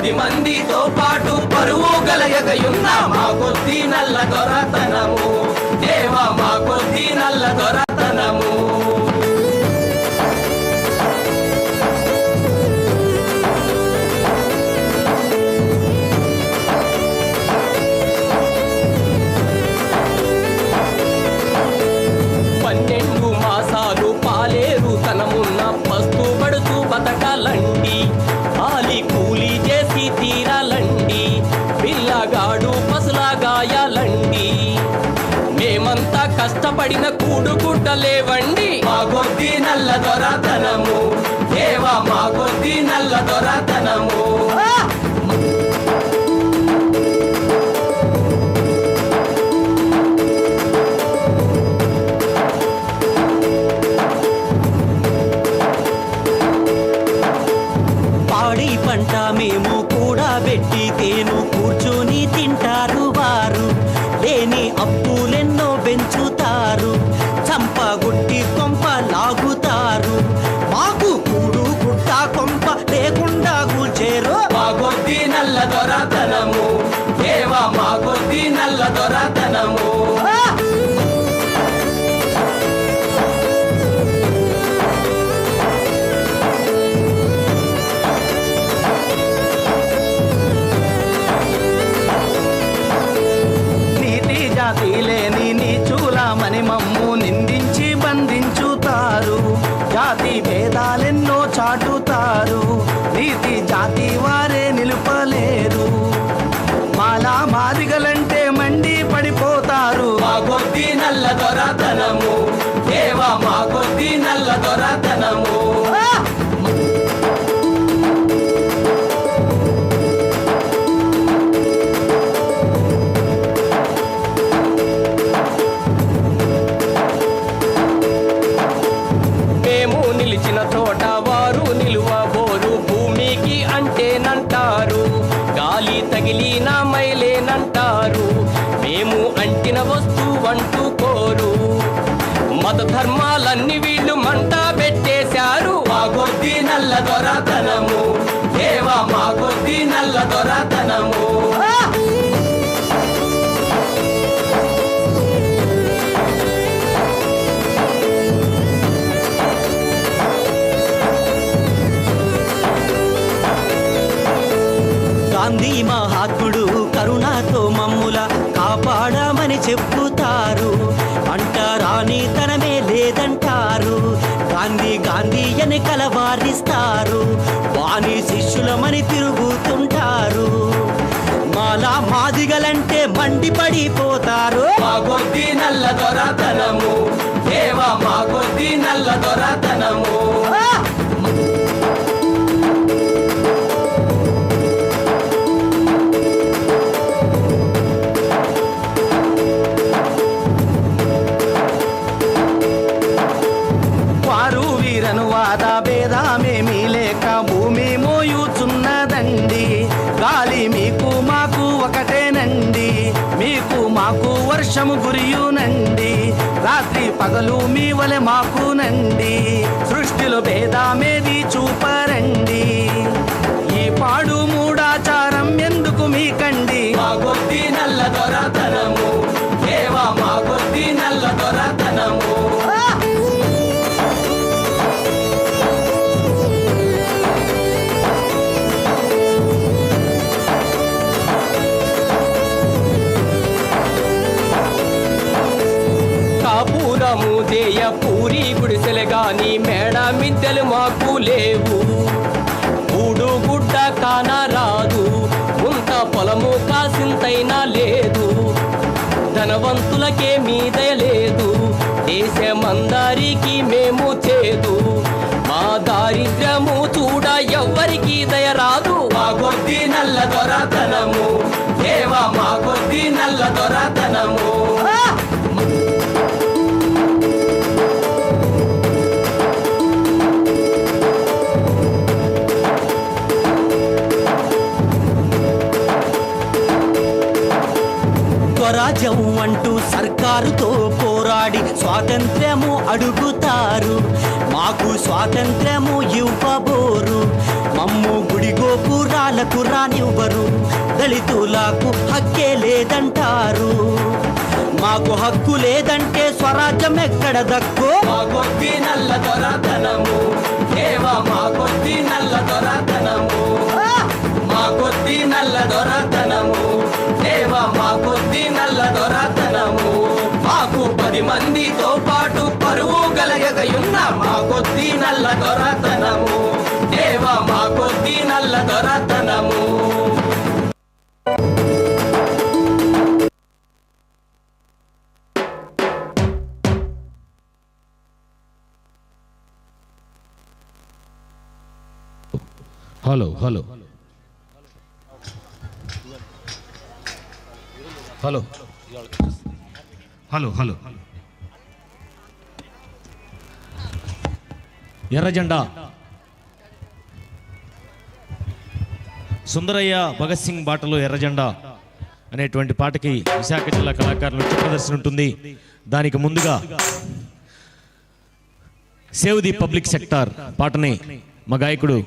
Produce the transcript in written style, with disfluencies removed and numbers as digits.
10 మందితో పాటు పరువు గలయగయున్న మా కొద్ది నల్ల దొరతనము దేవా మా కొద్ది నల్ల దొరతనము బతకాలండి ఆలి కూలి చేసి తీరాలండి పిల్లగాడు పసులాగాయాలండి మేమంతా కష్టపడిన కూడుగుడ్డలేవండి మా కొద్ది నల్ల దొరతనము దేవా మా కొద్ది నల్ల దొరతనము పంట మేము కూడా పెట్టి తేను కూర్చుని తింటారు వారు లేని అప్పులెన్నో పెంచుతారు చంపగుట్టి కొంప లాగుతారు మాకు కూడు గుట్ట కొంప లేకుండా కూల్చేరు మా కొద్ది నల్ల దొరతనము దేవా మా కొద్ది నల్ల దొరతనము లేని నీచులమని మమ్ము నిందించి బంధించుతారు జాతి భేదాలెన్నో చాటుతారు నీతి జాతి వారే నిలుపలేరు మాలా మాదిగలంటే మండి పడిపోతారు మా కొద్ది నల్ల దొరతనము దేవా మా కొద్ది నల్ల దొరతనము నిలిచిన చోట వారు నిలువబోరు భూమికి అంటేనంటారు గాలి తగిలిన మైలేనంటారు మేము అంటిన వస్తువంటుకోరు మత ధర్మాలన్నీ వీళ్ళు మంట పెట్టేశారు మా కొద్ది నల్ల దొరతనము దేవా మా కొద్ది నల్ల దొరతనము గాంధీ మహాత్ముడు కరుణతో మమ్ముల కాపాడమని చెప్పుతారు అంటరాని తనమే లేదంటారు గాంధీ గాంధీ అని కలవారిస్తారు వాని శిష్యులమని తిరుగుతుంటారు మాలా మాదిగలంటే మండిపడిపోతారు మా కొద్ది నల్ల దొరతనము దేవా మా కొద్ది నల్ల దొరతనము వాద భేదమేమీ లేక భూమి మోయుచున్నదండి గాలి మీకు మాకు ఒకటేనండి మీకు మాకు వర్షము కురియునండి రాత్రి పగలు మీ వలె మాకునండి సృష్టిలో భేదమేది చూపరండి ఈ పాడు మూడాచారం ఎందుకు మీకండి మా కొద్ది నల్ల దొరతనము దేవా మా కొద్ది నల్ల దొరతనము కాపురము దేయ పూరి గుడిసెలు గాని మేడ మిద్దెలు మాకు లేవు గూడు గుడ్డ కానరాదు ముంత పొలము కాసింతైనా లేదు ధనవంతులకే మీదయ లేదు దేశమందరికి మేము చేదు మా దారిద్ర్యము చూడ ఎవ్వరికి దయరాదు మా కొద్ది నల్ల దొరతనము దేవా మా కొద్ది నల్ల దొరతనము స్వరాజ్యం అంటూ సర్కారుతో పోరాడి స్వాతంత్ర్యము అడుగుతారు మాకు స్వాతంత్ర్యము ఇవ్వబోరు మమ్ము గుడి గోపురాల తెలంగాణకు రానివ్వరు, దళితులకు హక్కే లేదంటారు. మాకు హక్కు లేదంటే స్వరాజ్యం ఎక్కడ దక్కు? మా కొద్ది నల్ల దొరతనము దేవా, మా కొద్ది నల్ల దొరతనము, మా కొద్ది నల్ల దొరతనము దేవా, మా కొద్ది నల్ల దొరతనము. మాకు 10 మందితో పాటు పరువు గలగయున్న మా కొద్ది నల్ల దొరతనము దేవా, మా కొద్ది నల్ల దొరతనము. Hello hello hello hello hello ఎర్రజెండా సుందరయ్య భగత్ సింగ్ బాటలో ఎర్రజెండా అనేటువంటి పాటకి విశాఖ జిల్లా కళాకారుల నృత్య ప్రదర్శన ఉంటుంది. దానికి ముందుగా సేవ్ ది పబ్లిక్ సెక్టార్ పాటని మా గాయకుడు